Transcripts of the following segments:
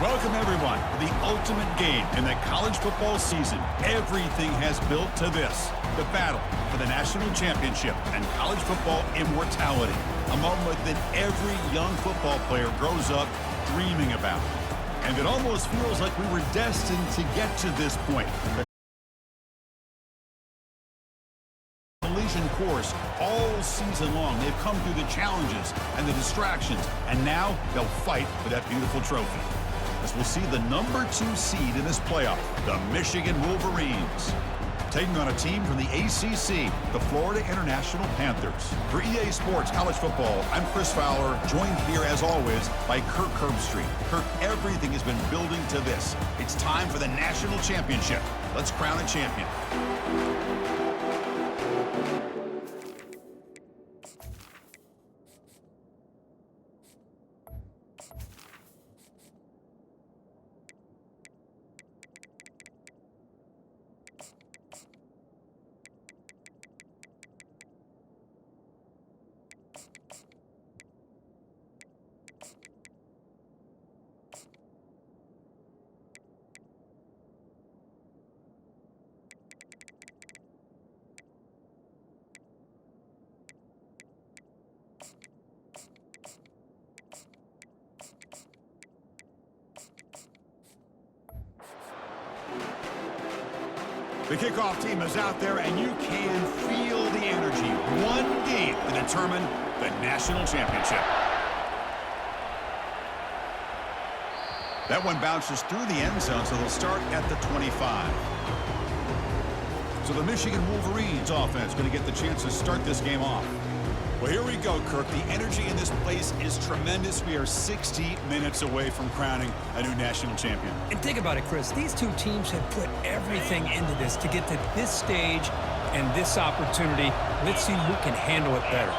Welcome, everyone, to the ultimate game in the college football season. Everything has built to this, the battle for the national championship and college football immortality, a moment that every young football player grows up dreaming about. And it almost feels like we were destined to get to this point. The collision course all season long. They've come through the challenges and the distractions, and now they'll fight for that beautiful trophy. As we'll see the number 2 seed in this playoff, the Michigan Wolverines, taking on a team from the ACC, the Florida International Panthers. For EA Sports College Football, I'm Chris Fowler, joined here as always by Kirk Herbstreit. Kirk, everything has been building to this. It's time for the national championship. Let's crown a champion. The kickoff team is out there, and you can feel the energy. One game to determine the national championship. That one bounces through the end zone, so they'll start at the 25. So the Michigan Wolverines offense going to get the chance to start this game off. Well, here we go, Kirk. The energy in this place is tremendous. We are 60 minutes away from crowning a new national champion. And think about it, Chris. These two teams have put everything into this to get to this stage and this opportunity. Let's see who can handle it better.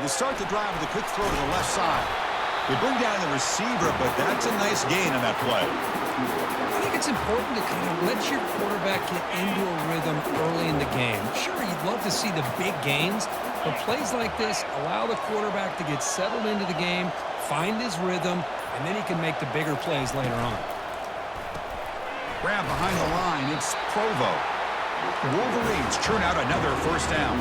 They start the drive with a quick throw to the left side. They bring down the receiver, but that's a nice gain on that play. I think it's important to kind of let your quarterback get into a rhythm early in the game. Sure, you'd love to see the big gains, but plays like this allow the quarterback to get settled into the game, find his rhythm, and then he can make the bigger plays later on. Grab behind the line, it's Provo. The Wolverines churn out another first down.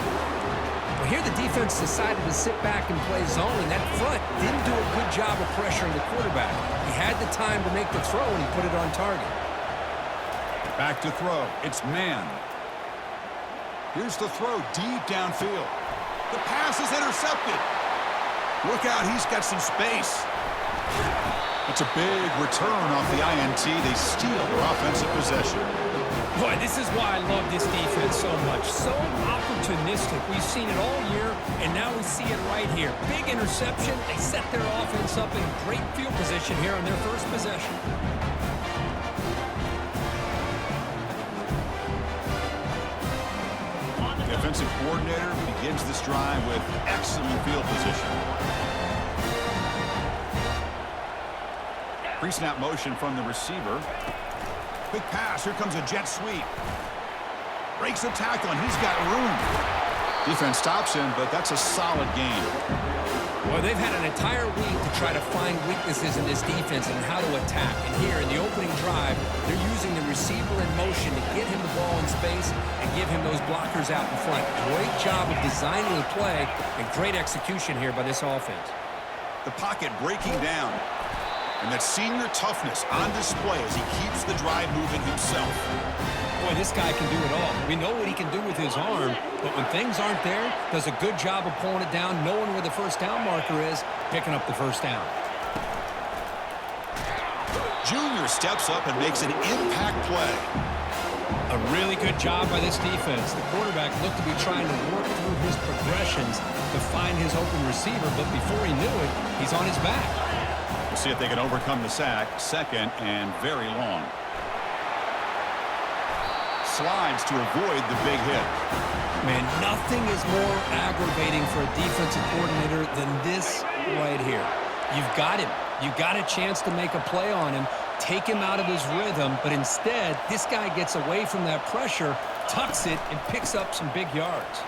Well, here the defense decided to sit back and play zone, and that front didn't do a good job of pressuring the quarterback. He had the time to make the throw, and he put it on target. Back to throw. It's man. Here's the throw deep downfield. The pass is intercepted. Look out, he's got some space. It's a big return off the INT. They steal their offensive possession. Boy, this is why I love this defense so much. So opportunistic. We've seen it all year, and now we see it right here. Big interception. They set their offense up in great field position here on their first possession. The offensive coordinator begins this drive with excellent field position. Pre-snap motion from the receiver. Quick pass. Here comes a jet sweep. Breaks a tackle, and he's got room. Defense stops him, but that's a solid game. Well, they've had an entire week to try to find weaknesses in this defense and how to attack. And here in the opening drive, they're using the receiver in motion to get him the ball in space and give him those blockers out in front. Great job of designing the play and great execution here by this offense. The pocket breaking down. And that senior toughness on display as he keeps the drive moving himself. Boy, this guy can do it all. We know what he can do with his arm, but when things aren't there, does a good job of pulling it down, knowing where the first down marker is, picking up the first down. Junior steps up and makes an impact play. A really good job by this defense. The quarterback looked to be trying to work through his progressions to find his open receiver, but before he knew it, he's on his back. We'll see if they can overcome the sack. Second and very long. Slides to avoid the big hit. Man, nothing is more aggravating for a defensive coordinator than this right here. You've got him. You've got a chance to make a play on him, take him out of his rhythm, but instead, this guy gets away from that pressure, tucks it, and picks up some big yards.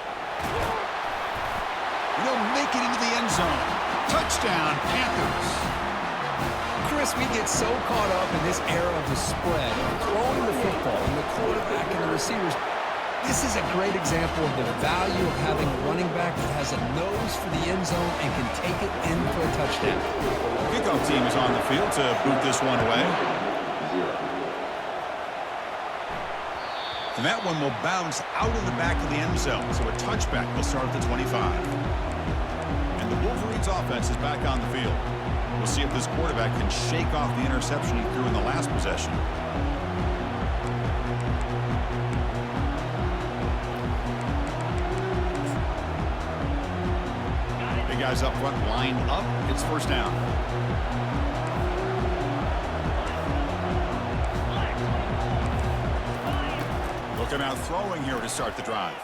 And he'll make it into the end zone. Touchdown, Panthers. Chris, we get so caught up in this era of the spread, throwing the football and the quarterback and the receivers. This is a great example of the value of having a running back that has a nose for the end zone and can take it in for a touchdown. Kickoff team is on the field to boot this one away. And that one will bounce out of the back of the end zone. So a touchback will start at the 25. And the Wolverines offense is back on the field. We'll see if this quarterback can shake off the interception he threw in the last possession. Big guys up front lined up. It's first down. Looking out throwing here to start the drive.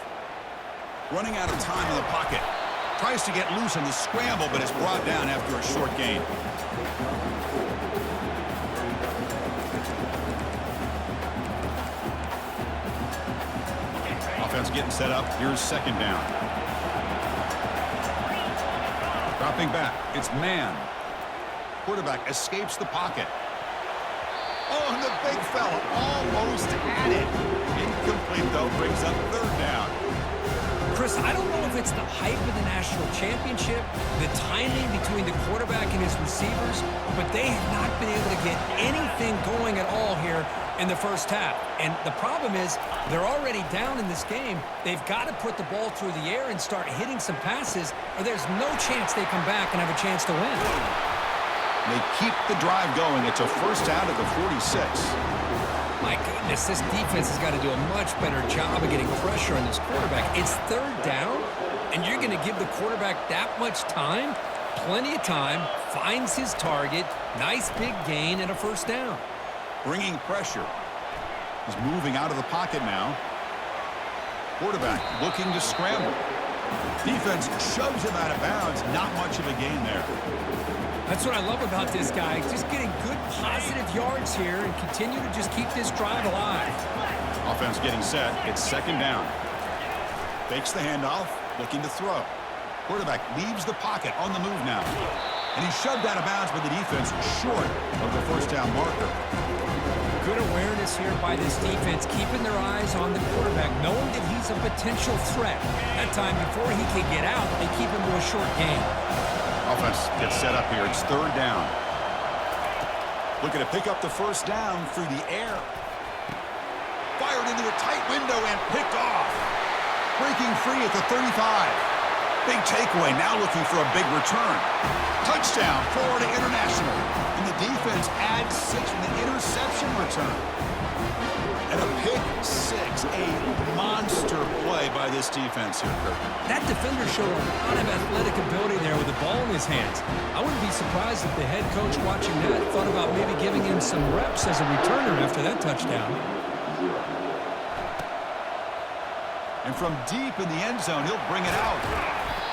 Running out of time in the pocket. Tries to get loose in the scramble, but it's brought down after a short gain. Offense getting set up. Here's second down. Dropping back. It's man. Quarterback escapes the pocket. Oh, and the big fella almost had it. Incomplete, though. Brings up third down. Chris, I don't know if it's the hype of the national championship, the timing between the quarterback and his receivers, but they have not been able to get anything going at all here in the first half. And the problem is they're already down in this game. They've got to put the ball through the air and start hitting some passes, or there's no chance they come back and have a chance to win. They keep the drive going. It's a first down at the 46. My goodness, this defense has got to do a much better job of getting pressure on this quarterback. It's third down, and you're going to give the quarterback that much time? Plenty of time, finds his target, nice big gain, and a first down. Bringing pressure. He's moving out of the pocket now. Quarterback looking to scramble. Defense shoves him out of bounds. Not much of a gain there. That's what I love about this guy. Just getting good positive yards here and continue to just keep this drive alive. Offense getting set. It's second down. Fakes the handoff. Looking to throw. Quarterback leaves the pocket on the move now. And he's shoved out of bounds by the defense short of the first down marker. Good awareness here by this defense, keeping their eyes on the quarterback, knowing that he's a potential threat. That time before he can get out, they keep him to a short gain. Offense gets set up here. It's third down. Looking to pick up the first down through the air. Fired into a tight window and picked off. Breaking free at the 35. Big takeaway. Now looking for a big return. Touchdown, Florida International. And the defense adds 6 from the interception return. And a pick six. A monster play by this defense here, Kirk. That defender showed a lot of athletic ability there with the ball in his hands. I wouldn't be surprised if the head coach watching that thought about maybe giving him some reps as a returner after that touchdown. And from deep in the end zone, he'll bring it out.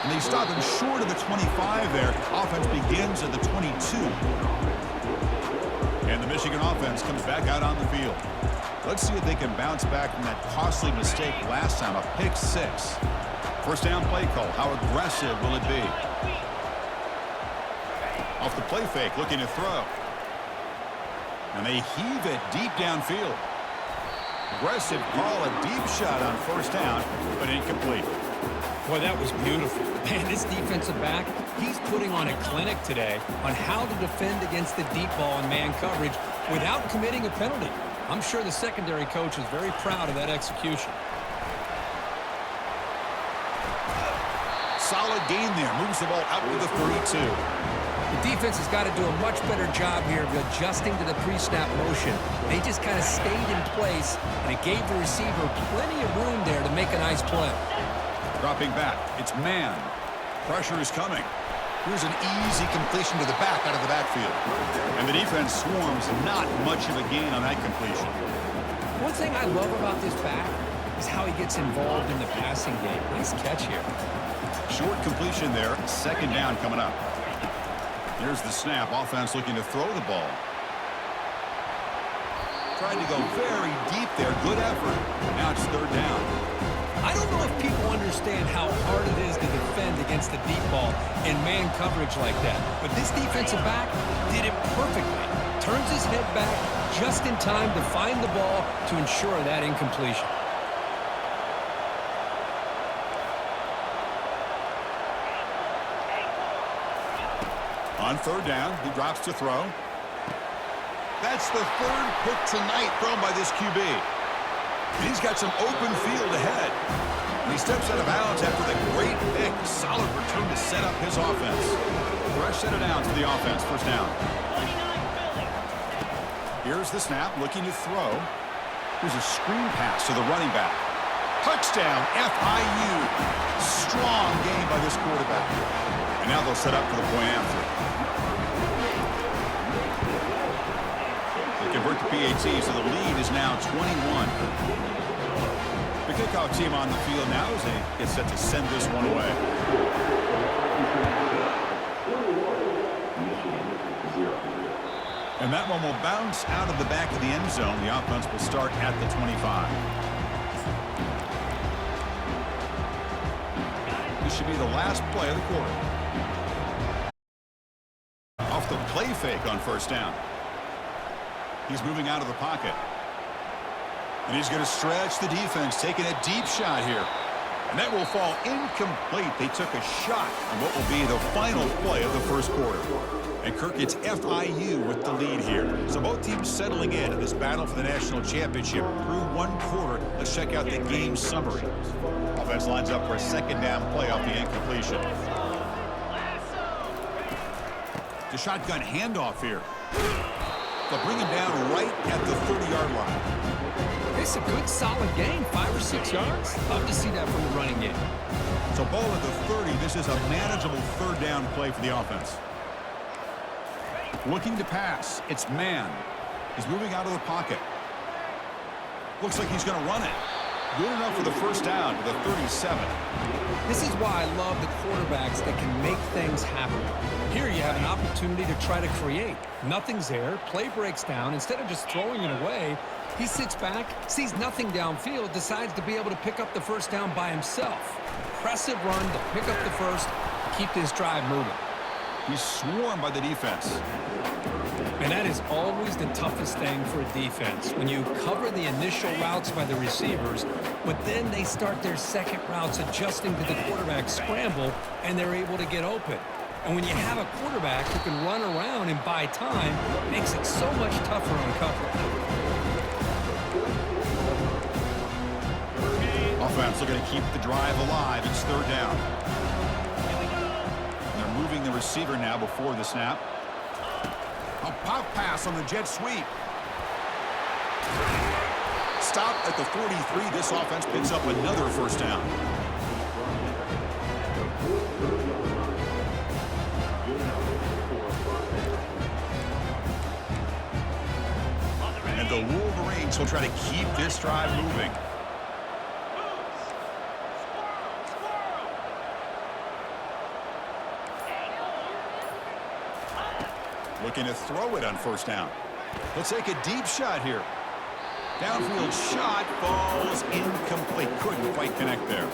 And they stop him short of the 25 there. Offense begins at the 22. And the Michigan offense comes back out on the field. Let's see if they can bounce back from that costly mistake last time, a pick six. First down play call. How aggressive will it be? Off the play fake, looking to throw. And they heave it deep downfield. Aggressive call, a deep shot on first down, but incomplete. Boy, that was beautiful. Man, this defensive back, he's putting on a clinic today on how to defend against the deep ball and man coverage without committing a penalty. I'm sure the secondary coach is very proud of that execution. Solid gain there. Moves the ball out to the 32. The defense has got to do a much better job here of adjusting to the pre-snap motion. They just kind of stayed in place, and it gave the receiver plenty of room there to make a nice play. Dropping back. It's man. Pressure is coming. Here's an easy completion to the back out of the backfield. And the defense swarms. Not much of a gain on that completion. One thing I love about this back is how he gets involved in the passing game. Nice catch here. Short completion there. Second down coming up. Here's the snap. Offense looking to throw the ball. Trying to go very deep there. Good effort. Now it's third down. I don't know if people understand how hard it is to defend against the deep ball in man coverage like that. But this defensive back did it perfectly. Turns his head back just in time to find the ball to ensure that incompletion. On third down, he drops to throw. That's the third pick tonight thrown by this QB. He's got some open field ahead. And he steps out of bounds after the great pick. Solid return to set up his offense. Fresh set of downs for the offense. First down. Here's the snap, looking to throw. Here's a screen pass to the running back. Touchdown, FIU. Strong game by this quarterback. And now they'll set up for the point after. They convert to PAT, so the lead is now 21. The kickoff team on the field now as they get set to send this one away. And that one will bounce out of the back of the end zone. The offense will start at the 25. This should be the last play of the quarter. Off the play fake on first down. He's moving out of the pocket. And he's going to stretch the defense, taking a deep shot here. And that will fall incomplete. They took a shot on what will be the final play of the first quarter. And Kirk, it's FIU with the lead here. So both teams settling in this battle for the national championship through one quarter. Let's check out the game summary. Offense lines up for a second down play off the incompletion. The shotgun handoff here. They'll bring him down right at the 30-yard line. It's a good, solid game, 5 or 6 yards. Love to see that from the running game. So ball at the 30. This is a manageable third down play for the offense. Looking to pass. It's man. He's moving out of the pocket. Looks like he's going to run it. Good enough for the first down with a 37. This is why I love the quarterbacks that can make things happen. Here you have an opportunity to try to create. Nothing's there. Play breaks down. Instead of just throwing it away, he sits back, sees nothing downfield, decides to be able to pick up the first down by himself. Impressive run to pick up the first, keep this drive moving. He's swarmed by the defense. And that is always the toughest thing for a defense. When you cover the initial routes by the receivers, but then they start their second routes adjusting to the quarterback scramble, and they're able to get open. And when you have a quarterback who can run around and buy time, it makes it so much tougher on coverage. Offense looking to keep the drive alive. It's third down. And they're moving the receiver now before the snap. A pop pass on the jet sweep. Stop at the 43. This offense picks up another first down. And the Wolverines will try to keep this drive moving. Looking to throw it on first down. He'll take a deep shot here. Downfield shot falls incomplete. Couldn't quite connect there.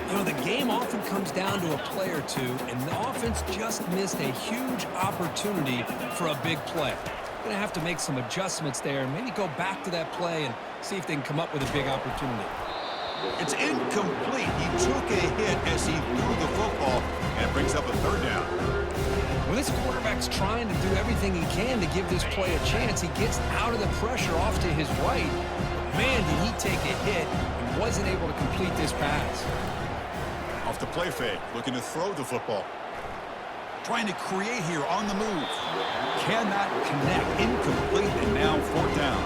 You know, the game often comes down to a play or two, and the offense just missed a huge opportunity for a big play. Going to have to make some adjustments there and maybe go back to that play and see if they can come up with a big opportunity. It's incomplete. He took a hit as he threw the football, and it brings up a third down. When this quarterback's trying to do everything he can to give this play a chance, he gets out of the pressure off to his right. Man, did he take a hit and wasn't able to complete this pass. Off the play fake, looking to throw the football. Trying to create here on the move. Cannot connect. Incomplete, and now fourth down.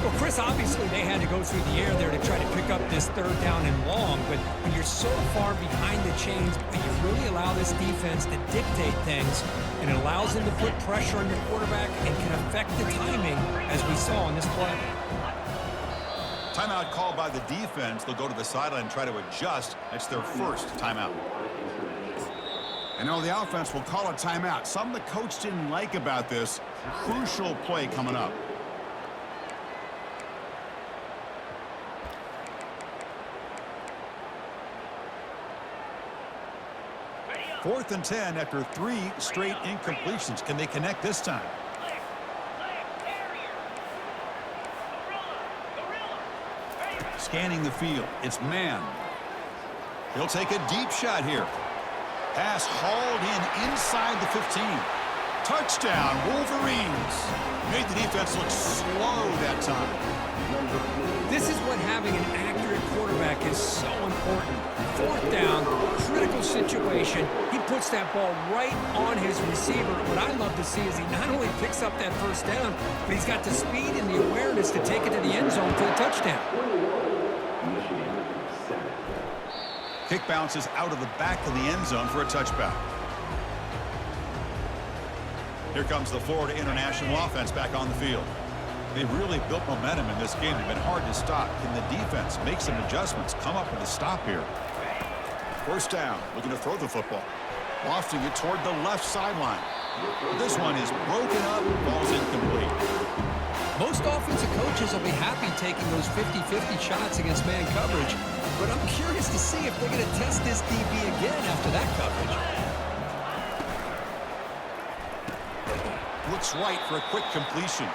Well, Chris, obviously they had to go through the air there to try to pick up this third down and long, but when you're so far behind the chains, you really allow this defense to dictate things, and it allows them to put pressure on your quarterback and can affect the timing, as we saw on this play. Timeout called by the defense. They'll go to the sideline and try to adjust. That's their first timeout. And now the offense will call a timeout. Something the coach didn't like about this. Crucial play coming up. 4th and 10 after 3 straight incompletions. Can they connect this time? Scanning the field. It's man. He'll take a deep shot here. Pass hauled in inside the 15. Touchdown, Wolverines. Made the defense look slow that time. This is what having an accurate quarterback is so important. 4th down, critical situation. He puts that ball right on his receiver. What I love to see is he not only picks up that 1st down, but he's got the speed and the awareness to take it to the end zone for the touchdown. Kick bounces out of the back of the end zone for a touchback. Here comes the Florida International offense back on the field. They've really built momentum in this game. They've been hard to stop. Can the defense make some adjustments, come up with a stop here? 1st down, looking to throw the football. Lofting it toward the left sideline. This one is broken up, ball's incomplete. Most offensive coaches will be happy taking those 50-50 shots against man coverage, but I'm curious to see if they're going to test this DB again after that coverage. Looks right for a quick completion.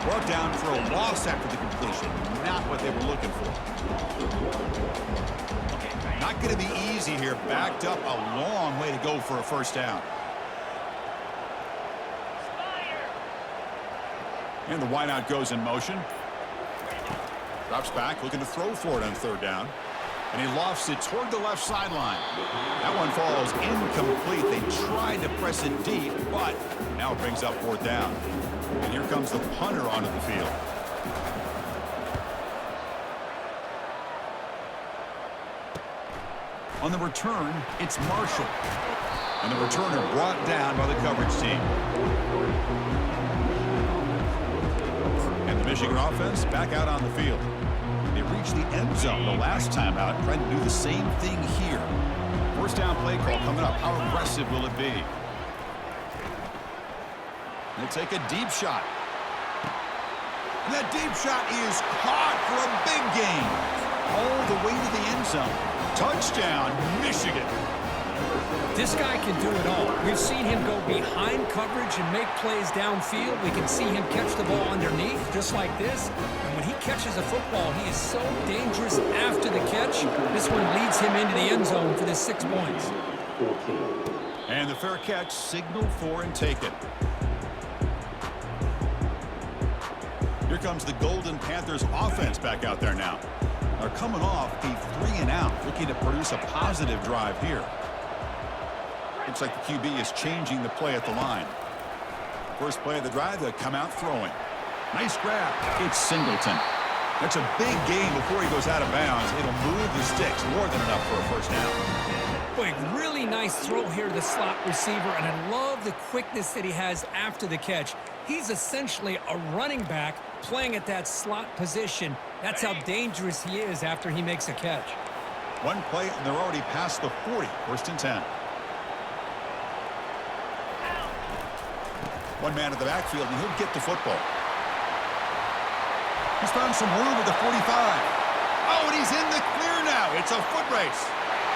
Brought down for a loss after the completion. Not what they were looking for. Not going to be easy here. Backed up a long way to go for a 1st down. And the wideout goes in motion. Drops back, looking to throw for it on 3rd down. And he lofts it toward the left sideline. That one falls incomplete. They tried to press it deep, but now it brings up 4th down. And here comes the punter onto the field. On the return, it's Marshall. And the returner brought down by the coverage team. And the Michigan offense back out on the field. They reached the end zone the last time out, trying to do the same thing here. 1st down play call coming up. How aggressive will it be? They'll take a deep shot. And that deep shot is caught for a big gain. All the way to the end zone. Touchdown, Michigan. This guy can do it all. We've seen him go behind coverage and make plays downfield. We can see him catch the ball underneath, just like this. And when he catches a football, he is so dangerous after the catch. This one leads him into the end zone for the 6 points. And the fair catch, signal for and take it. Here comes the Golden Panthers offense back out there now. They're coming off a 3-and-out, looking to produce a positive drive here. Looks like the QB is changing the play at the line. First play of the drive, they'll come out throwing. Nice grab. It's Singleton. That's a big gain before he goes out of bounds. It'll move the sticks, more than enough for a 1st down. Boy, really nice throw here to the slot receiver, and I love the quickness that he has after the catch. He's essentially a running back playing at that slot position. That's how dangerous he is after he makes a catch. One play, and they're already past the 40. 1st and 10. One man at the backfield, and he'll get the football. He's found some room at the 45. Oh, and he's in the clear now. It's a foot race.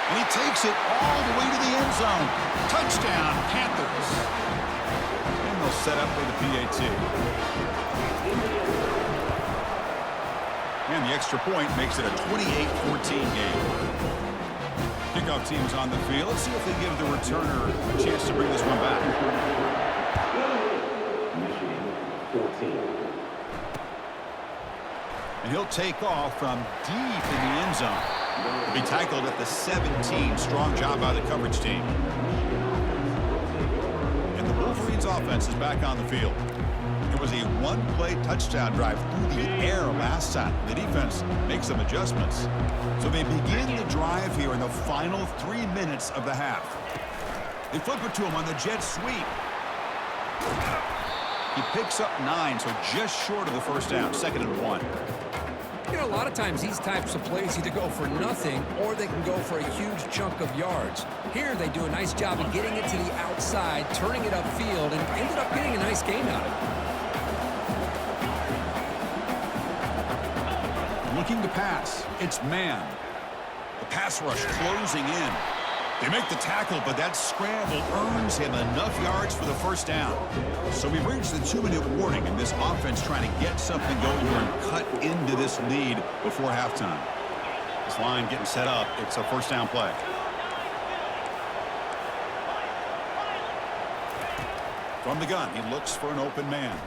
And he takes it all the way to the end zone. Touchdown, Panthers. And they'll set up for the PAT. And the extra point makes it a 28-14 game. Kickoff team is on the field. Let's see if they give the returner a chance to bring this one back. 14. And he'll take off from deep in the end zone. He'll be tackled at the 17. Strong job by the coverage team. And the Wolverines offense is back on the field. It was a one-play touchdown drive through the air last time. The defense makes some adjustments. So they begin the drive here in the final 3 minutes of the half. They flip it to him on the jet sweep. He picks up 9, so just short of the 1st down, 2nd and 1. You know, a lot of times these types of plays either go for nothing or they can go for a huge chunk of yards. Here they do a nice job of getting it to the outside, turning it upfield, and ended up getting a nice gain out of it. Looking to pass. It's man. The pass rush closing in. They make the tackle, but that scramble earns him enough yards for the first down. So we've reached the 2-minute warning, and this offense trying to get something going here and cut into this lead before halftime. This line getting set up. It's a first down play. From the gun, he looks for an open man.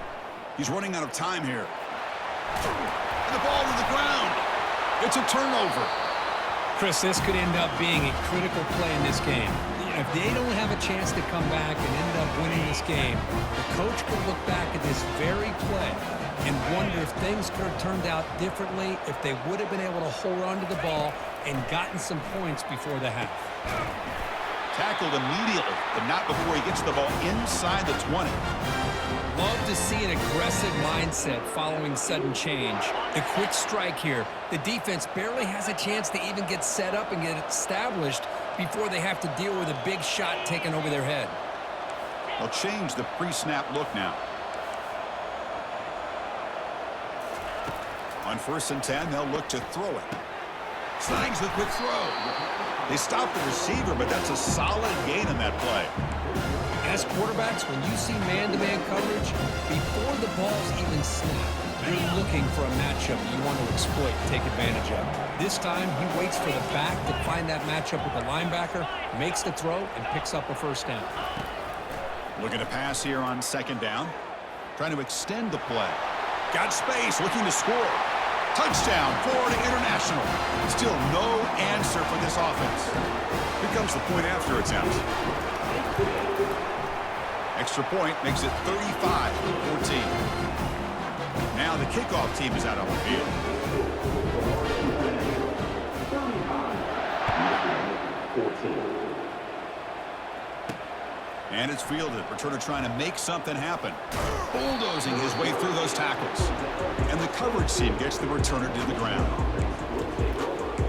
He's running out of time here. And the ball to the ground. It's a turnover. Chris, this could end up being a critical play in this game. If they don't have a chance to come back and end up winning this game, the coach could look back at this very play and wonder if things could have turned out differently, if they would have been able to hold on to the ball and gotten some points before the half. Tackled immediately, but not before he gets the ball inside the 20. Love to see an aggressive mindset following sudden change. The quick strike here. The defense barely has a chance to even get set up and get established before they have to deal with a big shot taken over their head. They'll change the pre-snap look now. On 1st and 10, they'll look to throw it. Snags the quick throw. They stop the receiver, but that's a solid gain in that play. As quarterbacks, when you see man-to-man coverage, before the ball's even snapped, you're looking for a matchup you want to exploit, take advantage of. This time, he waits for the back to find that matchup with the linebacker, makes the throw, and picks up a first down. Looking to pass here on 2nd down. Trying to extend the play. Got space, looking to score. Touchdown, Florida International. Still no answer for this offense. Here comes the point after attempt. Extra point makes it 35-14. Now the kickoff team is out on the field. And it's fielded. Returner trying to make something happen. Bulldozing his way through those tackles. And the coverage team gets the returner to the ground.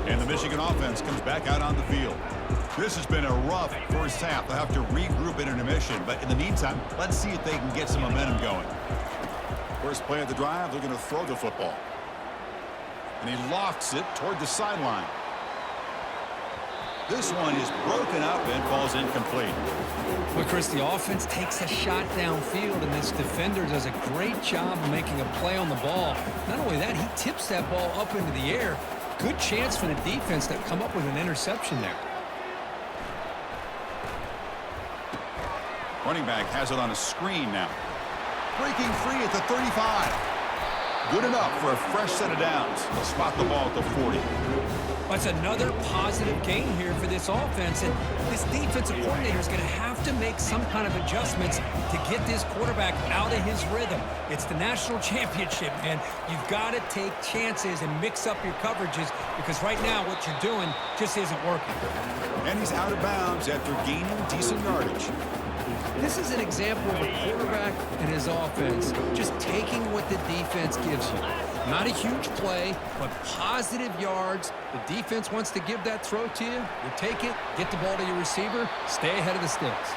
And the Michigan offense comes back out on the field. This has been a rough first half. They'll have to regroup in intermission. But in the meantime, let's see if they can get some momentum going. First play of the drive, they're going to throw the football. And he lofts it toward the sideline. This one is broken up and falls incomplete. Well, Chris, the offense takes a shot downfield, and this defender does a great job of making a play on the ball. Not only that, he tips that ball up into the air. Good chance for the defense to come up with an interception there. Running back has it on a screen now. Breaking free at the 35. Good enough for a fresh set of downs. They'll spot the ball at the 40. That's another positive gain here for this offense, and this defensive coordinator is going to have to make some kind of adjustments to get this quarterback out of his rhythm. It's the national championship, man. You've got to take chances and mix up your coverages, because right now what you're doing just isn't working. And he's out of bounds after gaining decent yardage. This is an example of a quarterback and his offense just taking what the defense gives you. Not a huge play, but positive yards. The defense wants to give that throw to you. You take it, get the ball to your receiver, stay ahead of the sticks.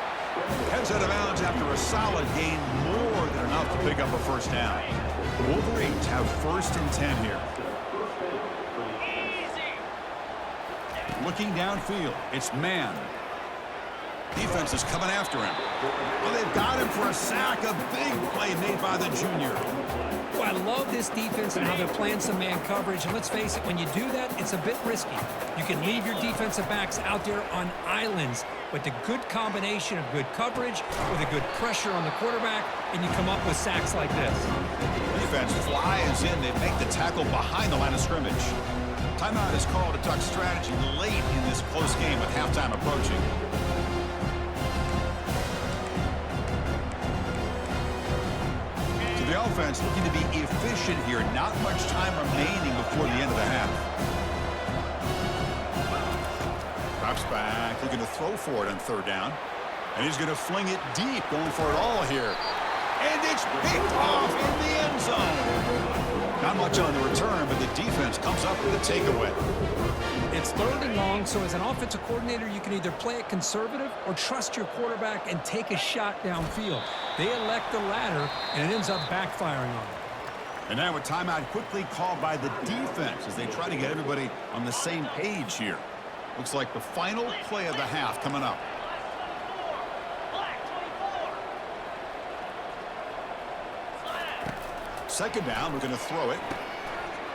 Heads out of bounds after a solid gain, more than enough to pick up a first down. The Wolverines have 1st and 10 here. Looking downfield, it's man. Defense is coming after him. Well, they've got him for a sack. A big play made by the junior. Well, I love this defense and how they're playing some man coverage. And let's face it, when you do that, it's a bit risky. You can leave your defensive backs out there on islands, but the good combination of good coverage with a good pressure on the quarterback, and you come up with sacks like this. Defense flies in. They make the tackle behind the line of scrimmage. Timeout is called to talk strategy late in this close game with halftime approaching. The offense looking to be efficient here. Not much time remaining before the end of the half. Drops back, looking to throw for it on 3rd down. And he's going to fling it deep, going for it all here. And it's picked off in the end zone. Not much on the return, but the defense comes up with a takeaway. It's 3rd and long, so as an offensive coordinator, you can either play it conservative or trust your quarterback and take a shot downfield. They elect the latter, and it ends up backfiring on them. And now a timeout quickly called by the defense as they try to get everybody on the same page here. Looks like the final play of the half coming up. Second down, we're going to throw it.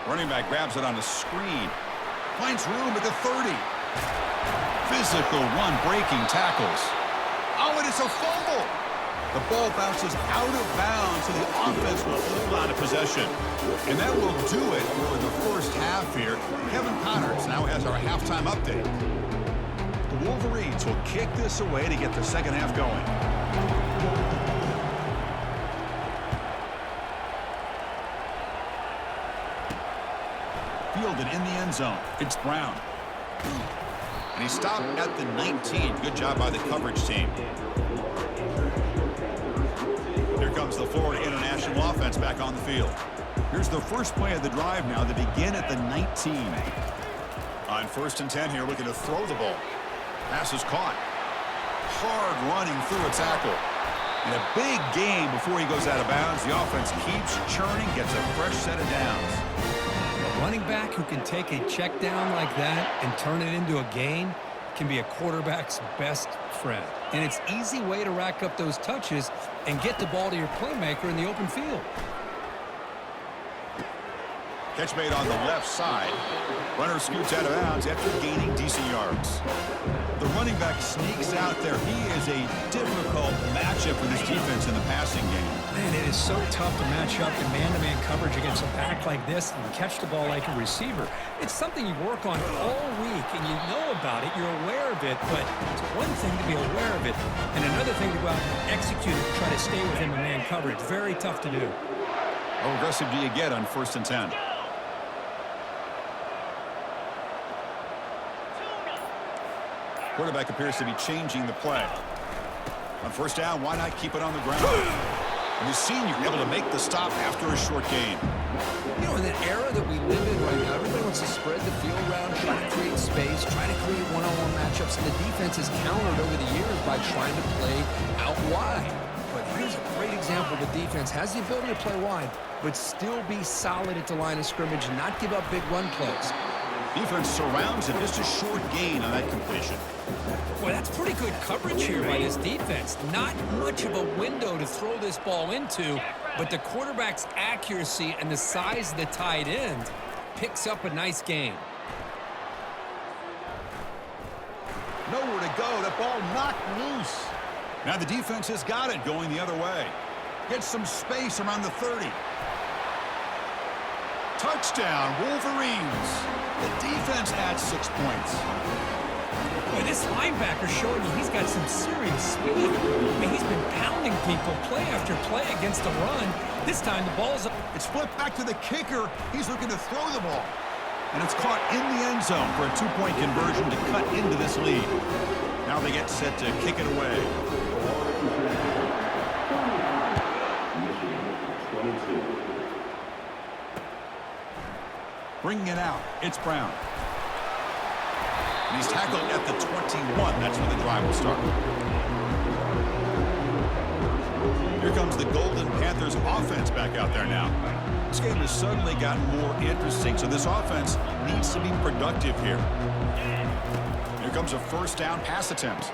Running back grabs it on the screen. Finds room at the 30. Physical one, breaking tackles. Oh, and it's a fumble. The ball bounces out of bounds, so the offense will hold on to possession. And that will do it for the first half here. Kevin Connors now has our halftime update. The Wolverines will kick this away to get the second half going. Fielded in the end zone. It's Brown. And he stopped at the 19. Good job by the coverage team. Here comes the Florida International offense back on the field. Here's the first play of the drive now to begin at the 19. On 1st and 10 here, looking to throw the ball. Pass is caught. Hard running through a tackle. And a big gain before he goes out of bounds. The offense keeps churning, gets a fresh set of downs. A running back who can take a check down like that and turn it into a gain can be a quarterback's best friend. And it's an easy way to rack up those touches and get the ball to your playmaker in the open field. Catch made on the left side. Runner scoots out of bounds after gaining decent yards. The running back sneaks out there. He is a difficult matchup for this defense in the passing game. Man, it is so tough to match up in man-to-man coverage against a back like this and catch the ball like a receiver. It's something you work on all week, and you know about it. You're aware of it, but it's one thing to be aware of it, and another thing to go out and execute it and try to stay within the man coverage. Very tough to do. How aggressive do you get on 1st and 10? Quarterback appears to be changing the play. On 1st down, why not keep it on the ground? And the senior able to make the stop after a short gain. You know, in the era that we live in right now, everybody wants to spread the field around, try to create space, try to create one-on-one matchups, and the defense has countered over the years by trying to play out wide. But here's a great example. The defense has the ability to play wide, but still be solid at the line of scrimmage and not give up big run plays. Defense surrounds him. Just a short gain on that completion. Boy, that's pretty good coverage here by this defense. Not much of a window to throw this ball into, but the quarterback's accuracy and the size of the tight end picks up a nice gain. Nowhere to go. That ball knocked loose. Now the defense has got it going the other way. Gets some space around the 30. Touchdown, Wolverines. The defense adds 6 points. Boy, this linebacker showing you he's got some serious speed. I mean, he's been pounding people play after play against the run. This time the ball's up. It's flipped back to the kicker. He's looking to throw the ball. And it's caught in the end zone for a 2-point conversion to cut into this lead. Now they get set to kick it away. Bringing it out, it's Brown. And he's tackled at the 21. That's where the drive will start. Here comes the Golden Panthers offense back out there now. This game has suddenly gotten more interesting, so this offense needs to be productive here. Here comes a 1st down pass attempt.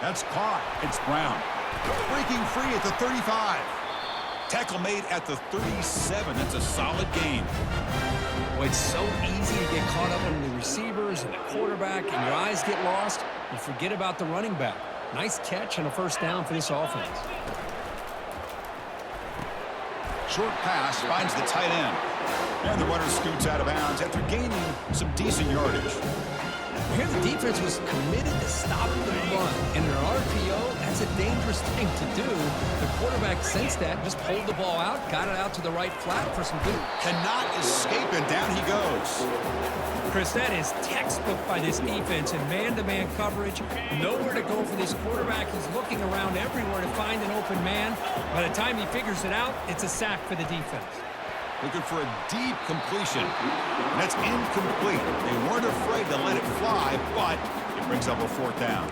That's caught. It's Brown. Breaking free at the 35. Tackle made at the 37. That's a solid gain. Well, it's so easy to get caught up on the receivers and the quarterback, and your eyes get lost. You forget about the running back. Nice catch and a 1st down for this offense. Short pass finds the tight end. And the runner scoots out of bounds after gaining some decent yardage. Here the defense was committed to stopping the run. And in an RPO, that's a dangerous thing to do. The quarterback sensed that, just pulled the ball out, got it out to the right flat for some good. Cannot escape, and down he goes. Chris, that is textbook by this defense in man-to-man coverage. Nowhere to go for this quarterback. He's looking around everywhere to find an open man. By the time he figures it out, it's a sack for the defense. Looking for a deep completion. And that's incomplete. They weren't afraid to let it fly, but it brings up a 4th down.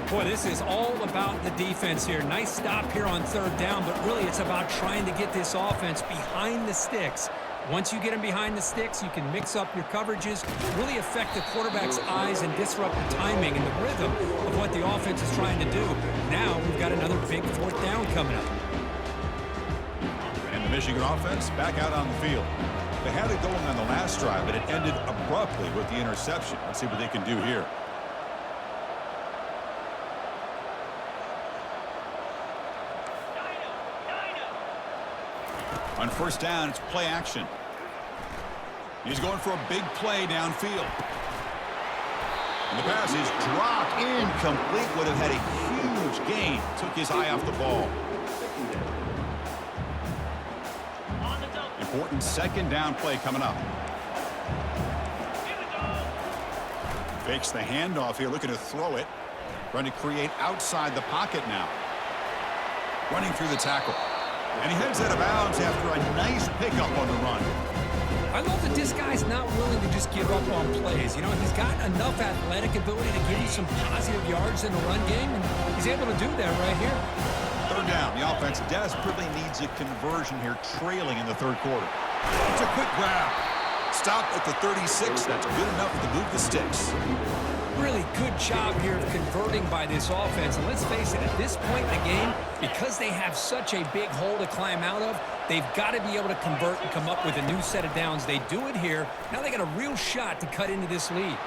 Boy, this is all about the defense here. Nice stop here on 3rd down, but really it's about trying to get this offense behind the sticks, Once you get him behind the sticks, you can mix up your coverages, really affect the quarterback's eyes and disrupt the timing and the rhythm of what the offense is trying to do. Now we've got another big fourth down coming up. And the Michigan offense back out on the field. They had it going on the last drive, but it ended abruptly with the interception. Let's see what they can do here. On first down, it's play action. He's going for a big play downfield. And the pass is dropped incomplete. Would have had a huge gain. Took his eye off the ball. Important second down play coming up. Fakes the handoff here, looking to throw it. Trying to create outside the pocket now. Running through the tackle. And he heads out of bounds after a nice pickup on the run. I love that this guy's not willing to just give up on plays. You know, he's got enough athletic ability to give you some positive yards in the run game, and he's able to do that right here. Third down. The offense desperately needs a conversion here, trailing in the third quarter. It's a quick grab. Stop at the 36. That's good enough to move the sticks. Really good job here of converting by this offense. And let's face it, at this point in the game, because they have such a big hole to climb out of, they've got to be able to convert and come up with a new set of downs. They do it here. Now they got a real shot to cut into this lead.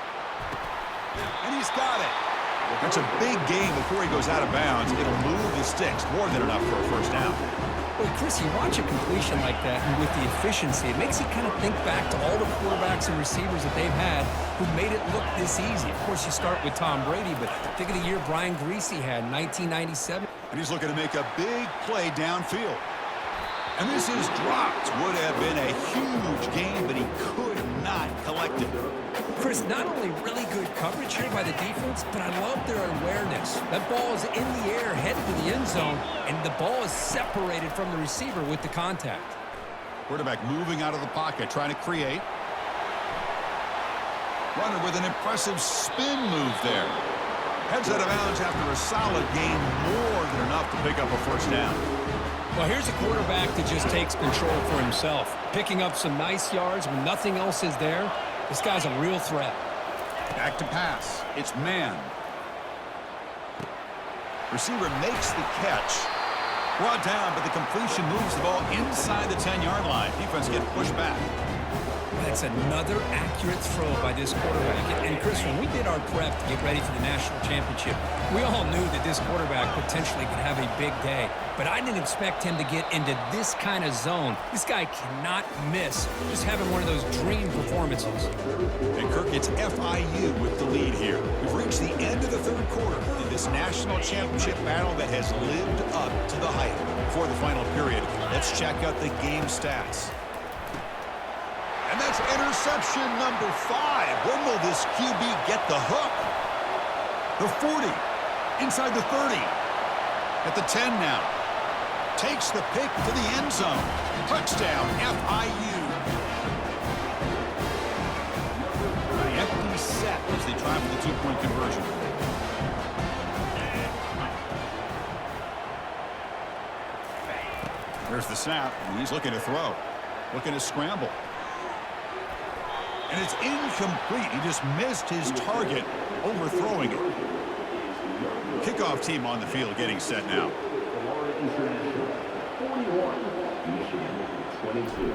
And he's got it. That's a big gain before he goes out of bounds. It'll move the sticks more than enough for a first down. Well, Chris, you watch a completion like that, and with the efficiency, it makes you kind of think back to all the quarterbacks and receivers that they've had who made it look this easy. Of course, you start with Tom Brady, but think of the year Brian Greasy had in 1997. And he's looking to make a big play downfield. And this is dropped. Would have been a huge gain, but he could not collect it. Chris, not only really good coverage here by the defense, but I love their awareness. That ball is in the air, headed to the end zone, and the ball is separated from the receiver with the contact. Quarterback moving out of the pocket, trying to create. Runner with an impressive spin move there. Heads out of bounds after a solid gain, more than enough to pick up a first down. Well, here's a quarterback that just takes control for himself, picking up some nice yards when nothing else is there. This guy's a real threat. Back to pass. It's man. Receiver makes the catch. Brought down, but the completion moves the ball inside the 10-yard line. Defense getting pushed back. That's another accurate throw by this quarterback. And Chris, when we did our prep to get ready for the national championship, we all knew that this quarterback potentially could have a big day. But I didn't expect him to get into this kind of zone. This guy cannot miss. Just having one of those dream performances. And Kirk, it's FIU with the lead here. We've reached the end of the third quarter in this national championship battle that has lived up to the hype. Before the final period, let's check out the game stats. And that's interception number 5. When will this QB get the hook? The 40, inside the 30, at the 10 now. Takes the pick to the end zone. Touchdown, FIU. The empty set as they try for the 2-point conversion. There's the snap, and he's looking to throw. Looking to scramble. And it's incomplete. He just missed his target, overthrowing it. Kickoff team on the field getting set now. 41, Michigan 22.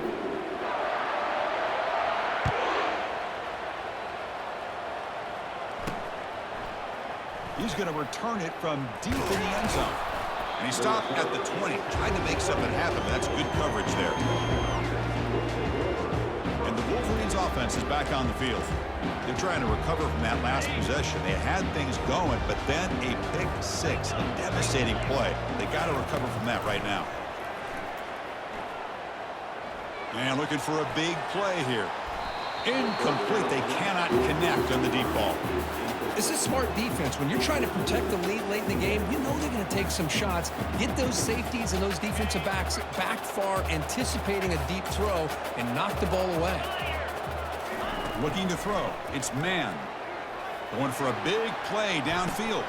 He's going to return it from deep in the end zone. And he stopped at the 20, trying to make something happen, but that's good coverage there. And the Wolverines offense is back on the field. They're trying to recover from that last possession. They had things going, but then a pick six, a devastating play. They got to recover from that right now. And looking for a big play here. Incomplete. They cannot connect on the deep ball. This is smart defense. When you're trying to protect the lead late in the game, you know they're going to take some shots, get those safeties and those defensive backs back far, anticipating a deep throw, and knock the ball away. Looking to throw. It's man. Going for a big play downfield.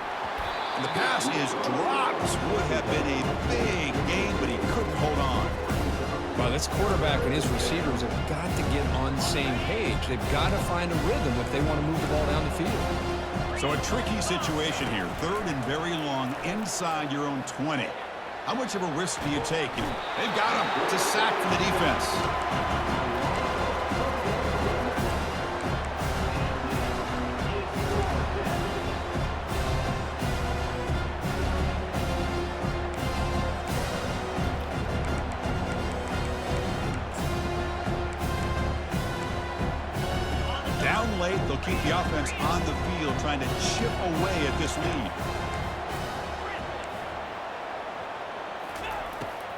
And the pass is dropped. Would have been a big gain, but he couldn't hold on. Well, this quarterback and his receivers have got to get on the same page. They've got to find a rhythm if they want to move the ball down the field. So a tricky situation here. 3rd and very long inside your own 20. How much of a risk do you take? They've got him. It's a sack for the defense. Down late, they'll keep the offense on the field, trying to chip away at this lead.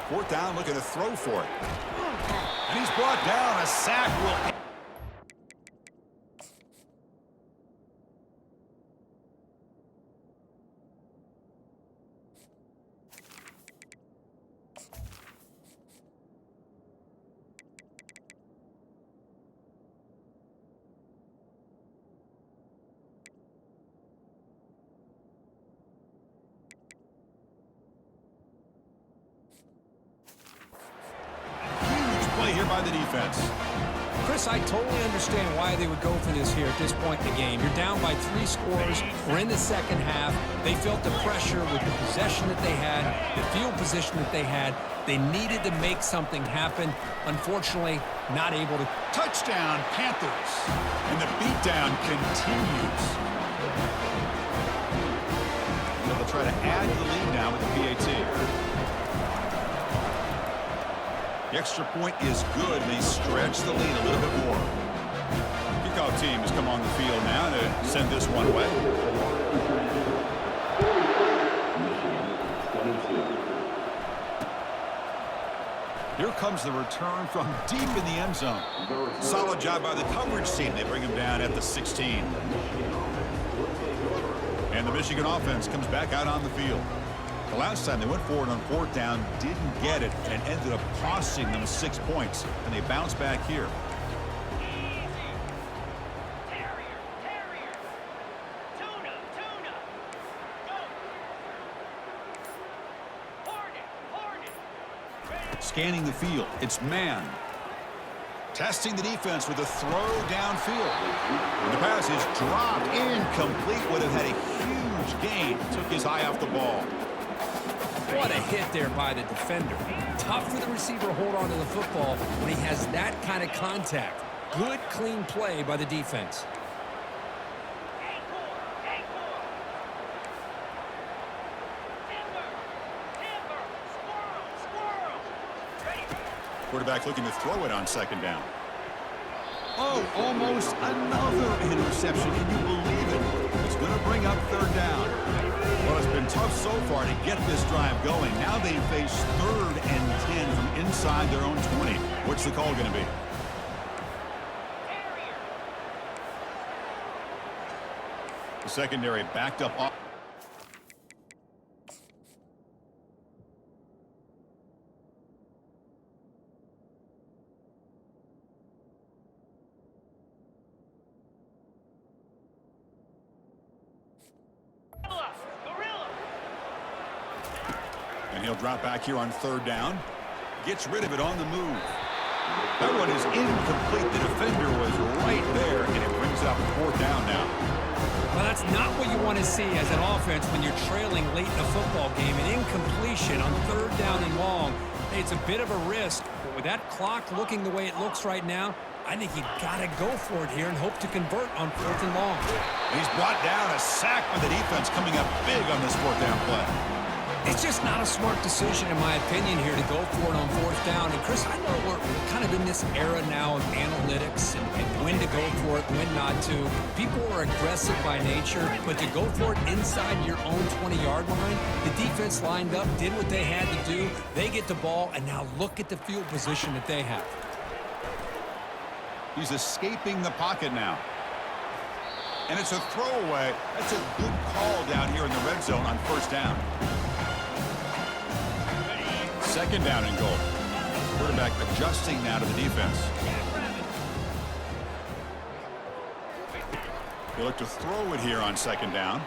4th down, looking to throw for it. And he's brought down. A sack will... here by the defense. Chris, I totally understand why they would go for this here at this point in the game. You're down by 3 scores. We're in the second half. They felt the pressure with the possession that they had, the field position that they had. They needed to make something happen. Unfortunately, not able to. Touchdown, Panthers. And the beatdown continues. They'll try to add to the lead now with the PAT. The extra point is good, and they stretch the lead a little bit more. Kickoff team has come on the field now to send this one away. Here comes the return from deep in the end zone. Solid job by the coverage team. They bring him down at the 16. And the Michigan offense comes back out on the field. The last time they went forward on 4th down, didn't get it, and it ended up costing them 6 points. And they bounce back here. Scanning the field, it's man. Testing the defense with a throw downfield. And the pass is dropped, incomplete. Would have had a huge gain. Took his eye off the ball. What a hit there by the defender. Tough for the receiver to hold on to the football when he has that kind of contact. Good, clean play by the defense. Quarterback looking to throw it on 2nd down. Oh, almost another interception. Can you believe it? It's going to bring up 3rd down. Well, it's been tough so far to get this drive going. Now they face 3rd and 10 from inside their own 20. What's the call going to be? The secondary backed up off. And he'll drop back here on 3rd down. Gets rid of it on the move. That one is incomplete. The defender was right there, and it brings it up 4th down now. Well, that's not what you want to see as an offense when you're trailing late in a football game. An incompletion on 3rd down and long. It's a bit of a risk, but with that clock looking the way it looks right now, I think you've got to go for it here and hope to convert on 4th and long. He's brought down. A sack by the defense coming up big on this 4th down play. It's just not a smart decision, in my opinion, here to go for it on 4th down. And, Chris, I know we're kind of in this era now of analytics and when to go for it, when not to. People are aggressive by nature, but to go for it inside your own 20-yard line, the defense lined up, did what they had to do. They get the ball, and now look at the field position that they have. He's escaping the pocket now. And it's a throwaway. That's a good call down here in the red zone on 1st down. 2nd down and goal. Quarterback adjusting now to the defense. They look to throw it here on 2nd down.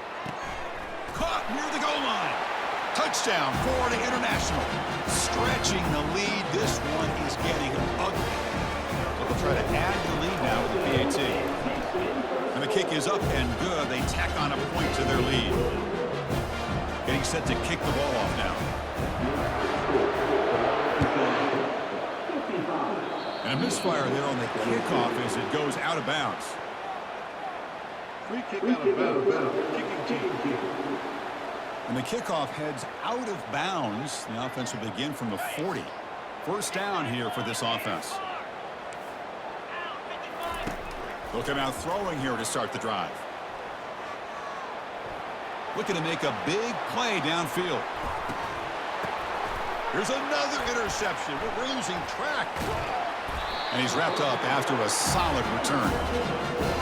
Caught near the goal line. Touchdown, Florida International. Stretching the lead. This one is getting ugly. They'll try to add the lead now with the PAT. And the kick is up and good. They tack on a point to their lead. Getting set to kick the ball off now. And a misfire there on the kickoff as it goes out of bounds. Free kick out of bounds. Kicking team. And the kickoff heads out of bounds. The offense will begin from the 40. First down here for this offense. They'll come out throwing here to start the drive. Looking to make a big play downfield. Here's another interception. We're losing track. And he's wrapped up after a solid return.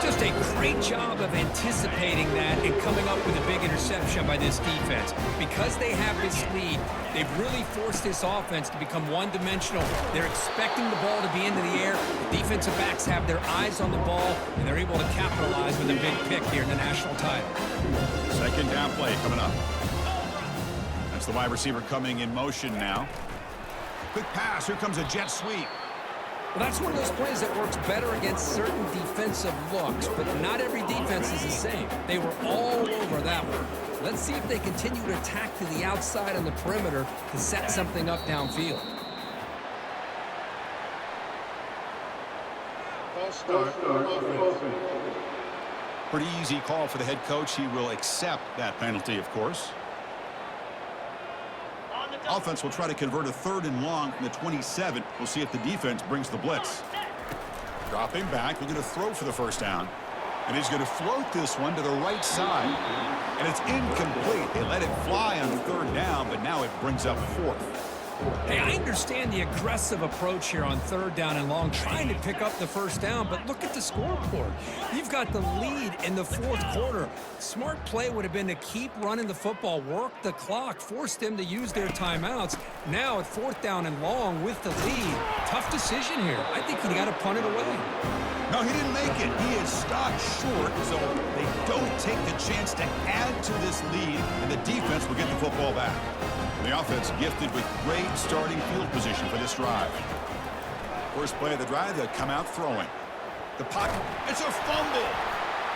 Just a great job of anticipating that and coming up with a big interception by this defense. Because they have this lead, they've really forced this offense to become one-dimensional. They're expecting the ball to be into the air. The defensive backs have their eyes on the ball, and they're able to capitalize with a big pick here in the national title. Second down play coming up. That's the wide receiver coming in motion now. Quick pass. Here comes a jet sweep. Well, that's one of those plays that works better against certain defensive looks, but not every defense is the same. They were all over that one. Let's see if they continue to attack to the outside on the perimeter to set something up downfield. Pretty easy call for the head coach. He will accept that penalty, of course. Offense will try to convert a 3rd and long from the 27. We'll see if the defense brings the blitz. Dropping back, looking to throw for the first down. And he's going to float this one to the right side. And it's incomplete. They let it fly on 3rd down, but now it brings up 4th. Hey, I understand the aggressive approach here on 3rd down and long, trying to pick up the first down, but look at the scoreboard. You've got the lead in the 4th quarter. Smart play would have been to keep running the football, work the clock, force them to use their timeouts. Now at 4th down and long with the lead, tough decision here. I think he got to punt it away. No, he didn't make it. He is stopped short, so they don't take the chance to add to this lead, and the defense will get the football back. The offense gifted with great starting field position for this drive. First play of the drive, they'll come out throwing. The pocket, it's a fumble.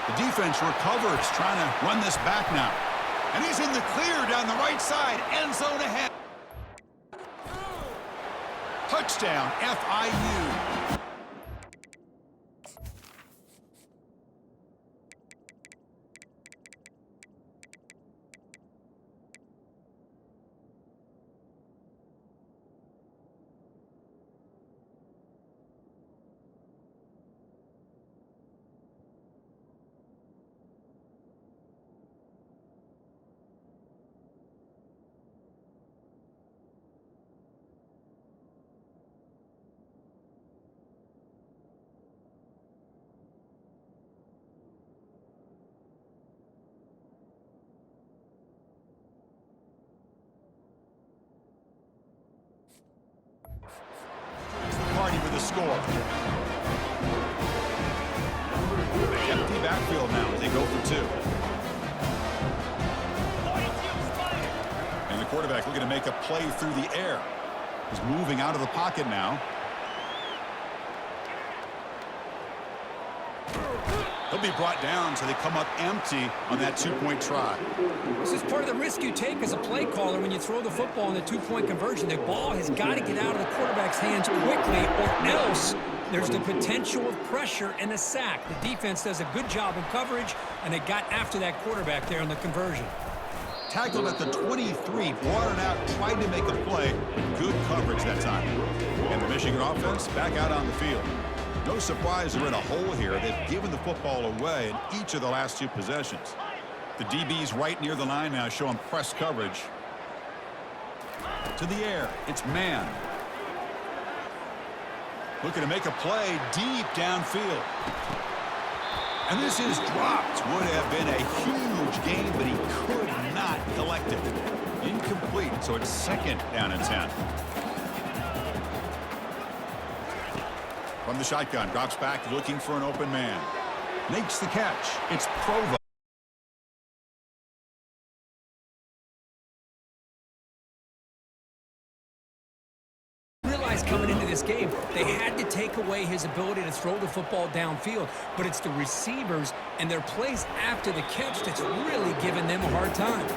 The defense recovers, trying to run this back now. And he's in the clear down the right side, end zone ahead. Touchdown, FIU. Party with the score. The empty backfield now as they go for 2. And the quarterback looking to make a play through the air. He's moving out of the pocket now. He'll be brought down, so they come up empty on that 2-point try. This is part of the risk you take as a play caller when you throw the football in the 2-point conversion. The ball has got to get out of the quarterback's hands quickly, or else there's the potential of pressure and a sack. The defense does a good job in coverage, and they got after that quarterback there on the conversion. Tackled at the 23, brought it out, tried to make a play. Good coverage that time. And the Michigan offense back out on the field. No surprise they're in a hole here. They've given the football away in each of the last 2 possessions. The DB's right near the line now, showing press coverage. To the air, it's man. Looking to make a play deep downfield. And this is dropped. Would have been a huge gain, but he could not collect it. Incomplete, so it's 2nd down and 10. From the shotgun, drops back looking for an open man. Makes the catch. It's Provo. realized coming into this game they had to take away his ability to throw the football downfield, but it's the receivers and their plays after the catch that's really giving them a hard time.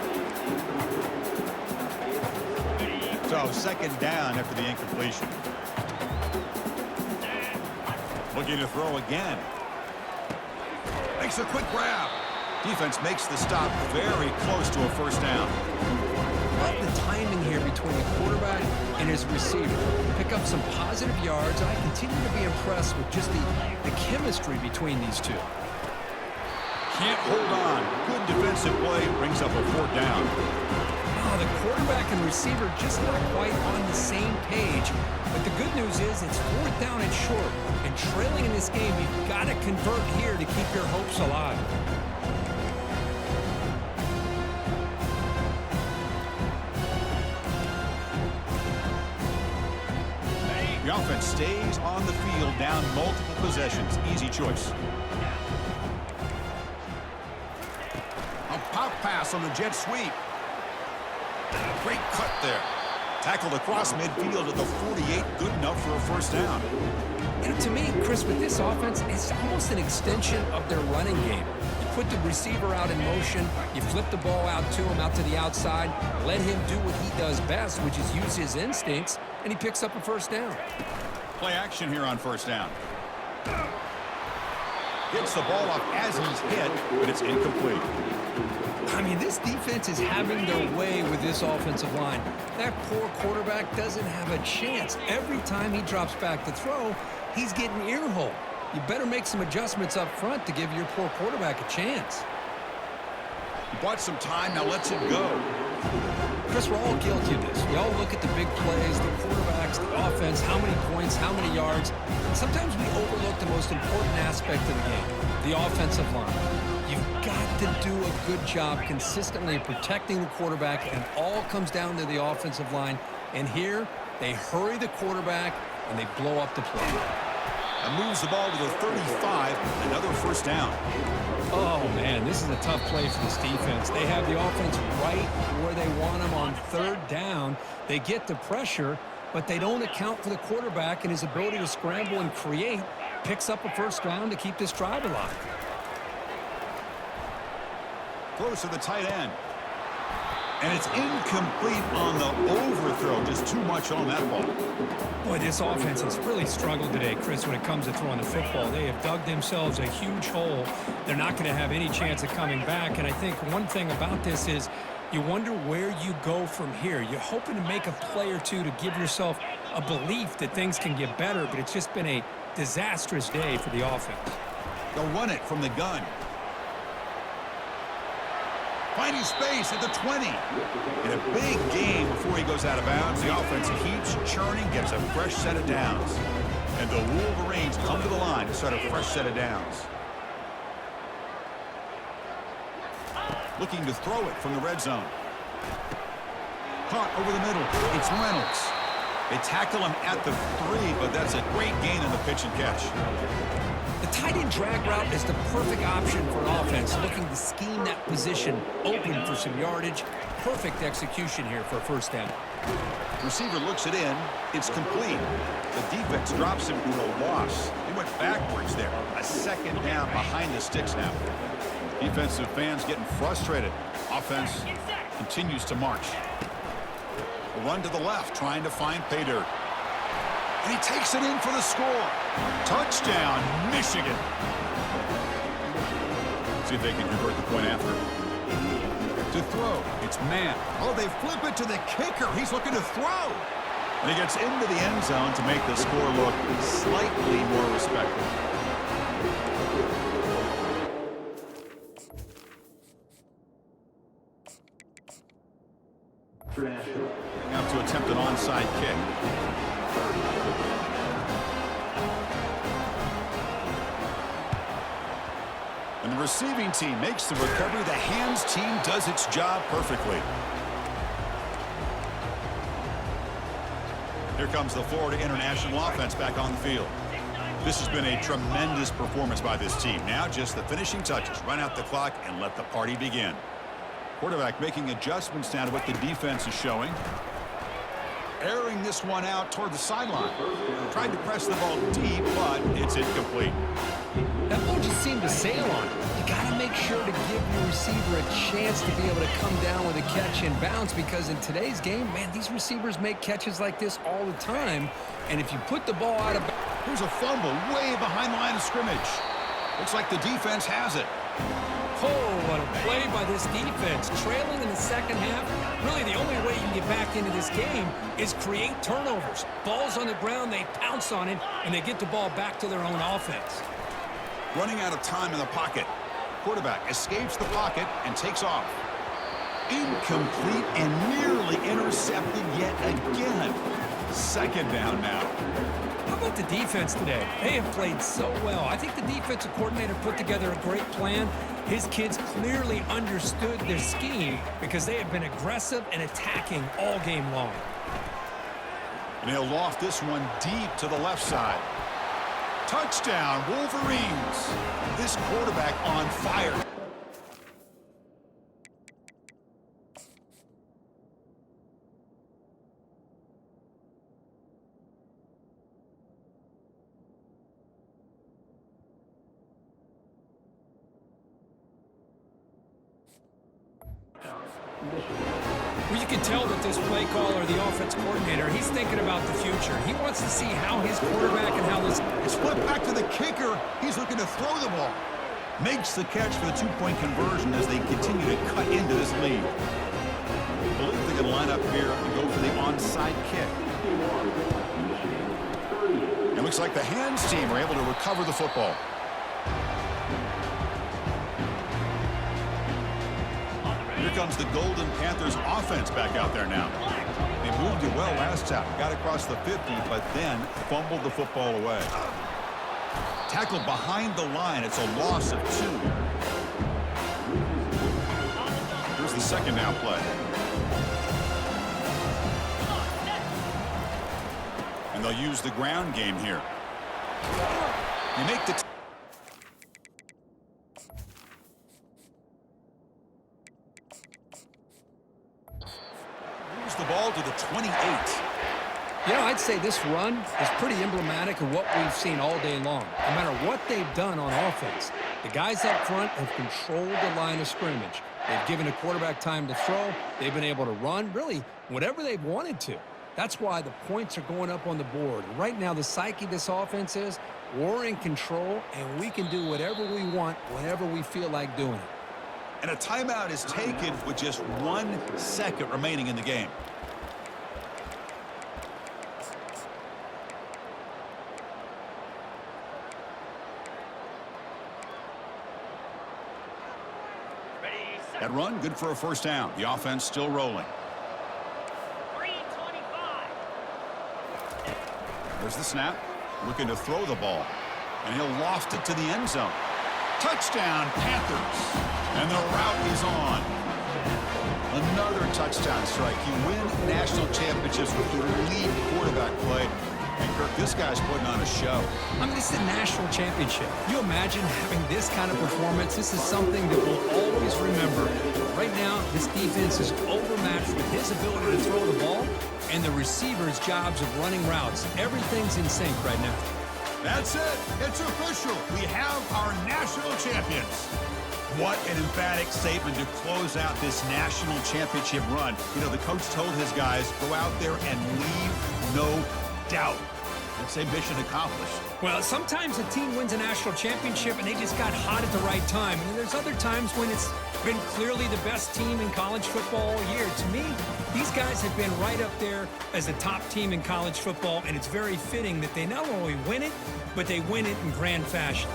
So, second down after the incompletion. Looking to throw again. Makes a quick grab. Defense makes the stop very close to a first down. Love the timing here between the quarterback and his receiver. Pick up some positive yards, and I continue to be impressed with just the chemistry between these two. Can't hold on. Good defensive play brings up a fourth down. Oh, the quarterback and receiver just not quite on the same page. But the good news is it's fourth down and short. And trailing in this game, you've got to convert here to keep your hopes alive. The offense stays on the field down multiple possessions. Easy choice. A pop pass on the jet sweep. Great cut there. Tackled across midfield at the 48. Good enough for a first down. You know, to me, Chris, with this offense, it's almost an extension of their running game. You put the receiver out in motion, you flip the ball out to him, out to the outside, let him do what he does best, which is use his instincts, and he picks up a first down. Play action here on first down. Gets the ball off as he's hit, but it's incomplete. I mean, this defense is having their way with this offensive line. That poor quarterback doesn't have a chance. Every time he drops back to throw, he's getting ear-hole. You better make some adjustments up front to give your poor quarterback a chance. He bought some time, now lets it go. Chris, we're all guilty of this. We all look at the big plays, the quarterbacks, the offense, how many points, how many yards. Sometimes we overlook the most important aspect of the game, the offensive line. You've got to do a good job consistently protecting the quarterback, and all comes down to the offensive line. And here, they hurry the quarterback, and they blow up the play. And moves the ball to the 35, another first down. Oh, man, this is a tough play for this defense. They have the offense right where they want them on third down. They get the pressure, but they don't account for the quarterback and his ability to scramble and create. Picks up a first down to keep this drive alive. Throws to the tight end. And it's incomplete on the overthrow. Just too much on that ball. Boy, this offense has really struggled today, Chris, when it comes to throwing the football. They have dug themselves a huge hole. They're not going to have any chance of coming back. And I think one thing about this is you wonder where you go from here. You're hoping to make a play or two to give yourself a belief that things can get better, but it's just been a disastrous day for the offense. They'll run it from the gun. Finding space at the 20. In a big game before he goes out of bounds, the offense keeps churning, gets a fresh set of downs. And the Wolverines come to the line to start a fresh set of downs. Looking to throw it from the red zone. Caught over the middle. It's Reynolds. They tackle him at the 3, but that's a great gain on the pitch and catch. The tight end drag route is the perfect option for an offense looking to scheme that position open for some yardage. Perfect execution here for a first down. Receiver looks it in. It's complete. The defense drops him for a loss. He went backwards there. A second down behind the sticks now. Defensive fans getting frustrated. Offense continues to march. A run to the left, trying to find pay dirt. And he takes it in for the score. Touchdown, Michigan. See if they can convert the point after. To throw, it's man. Oh, they flip it to the kicker. He's looking to throw. And he gets into the end zone to make the score look slightly more respectable. Now to attempt an onside kick. And the receiving team makes the recovery. The hands team does its job perfectly. Here comes the Florida International offense back on the field. This has been a tremendous performance by this team. Now just the finishing touches. Run out the clock and let the party begin. Quarterback making adjustments now to what the defense is showing. airing this one out toward the sideline. Tried to press the ball deep, but it's incomplete. That ball just seemed to sail on it. You got to make sure to give your receiver a chance to be able to come down with a catch and bounce, because in today's game, man, these receivers make catches like this all the time. And if you put the ball out of bounds. Here's a fumble way behind the line of scrimmage. Looks like the defense has it. Oh, what a play by this defense. Trailing in the second half, really the only way you can get back into this game is create turnovers. Ball's on the ground, they pounce on it, and they get the ball back to their own offense. Running out of time in the pocket. Quarterback escapes the pocket and takes off. Incomplete and nearly intercepted yet again. Second down now. How about the defense today? They have played so well. I think the defensive coordinator put together a great plan. His kids clearly understood their scheme because they have been aggressive and attacking all game long. And he'll loft this one deep to the left side. Touchdown, Wolverines. This quarterback on fire. Well, you can tell that this play caller, the offense coordinator, he's thinking about the future. He wants to see how his quarterback and how this... It's flipped back to the kicker. He's looking to throw the ball. Makes the catch for the two-point conversion as they continue to cut into this lead. I believe they can line up here and go for the onside kick. It looks like the hands team are able to recover the football. Here comes the Golden Panthers offense back out there now. They moved it well last time. Got across the 50, but then fumbled the football away. Tackled behind the line. It's a loss of 2. Here's the second down play. And they'll use the ground game here. You make the... the ball to the 28. You know, I'd say this run is pretty emblematic of what we've seen all day long. No matter what they've done on offense, the guys up front have controlled the line of scrimmage. They've given a quarterback time to throw. They've been able to run, really, whatever they've wanted to. That's why the points are going up on the board. Right now, the psyche of this offense is we're in control, and we can do whatever we want whenever we feel like doing it. And a timeout is taken with just 1 second remaining in the game. That run, good for a first down. The offense still rolling. 3:25. There's the snap. Looking to throw the ball. And he'll loft it to the end zone. Touchdown, Panthers. And the route is on. Another touchdown strike. You win national championships with your lead quarterback play. And Kirk, this guy's putting on a show. I mean, this is a national championship. Can you imagine having this kind of performance? This is something that we'll always remember. Right now, this defense is overmatched with his ability to throw the ball and the receivers' jobs of running routes. Everything's in sync right now. That's it. It's official. We have our national champions. What an emphatic statement to close out this national championship run. You know, the coach told his guys, go out there and leave no doubt. I'd say mission accomplished. Well, sometimes a team wins a national championship and they just got hot at the right time. And there's other times when it's been clearly the best team in college football all year. To me, these guys have been right up there as the top team in college football, and it's very fitting that they not only win it, but they win it in grand fashion.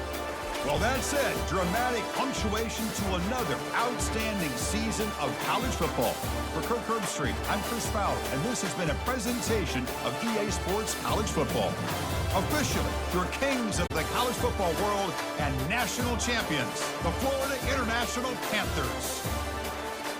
Well, that's it. Dramatic punctuation to another outstanding season of college football. For Kirk Herbstreit, I'm Chris Fowler, and this has been a presentation of EA Sports College Football. Officially, your kings of the college football world and national champions, the Florida International Panthers.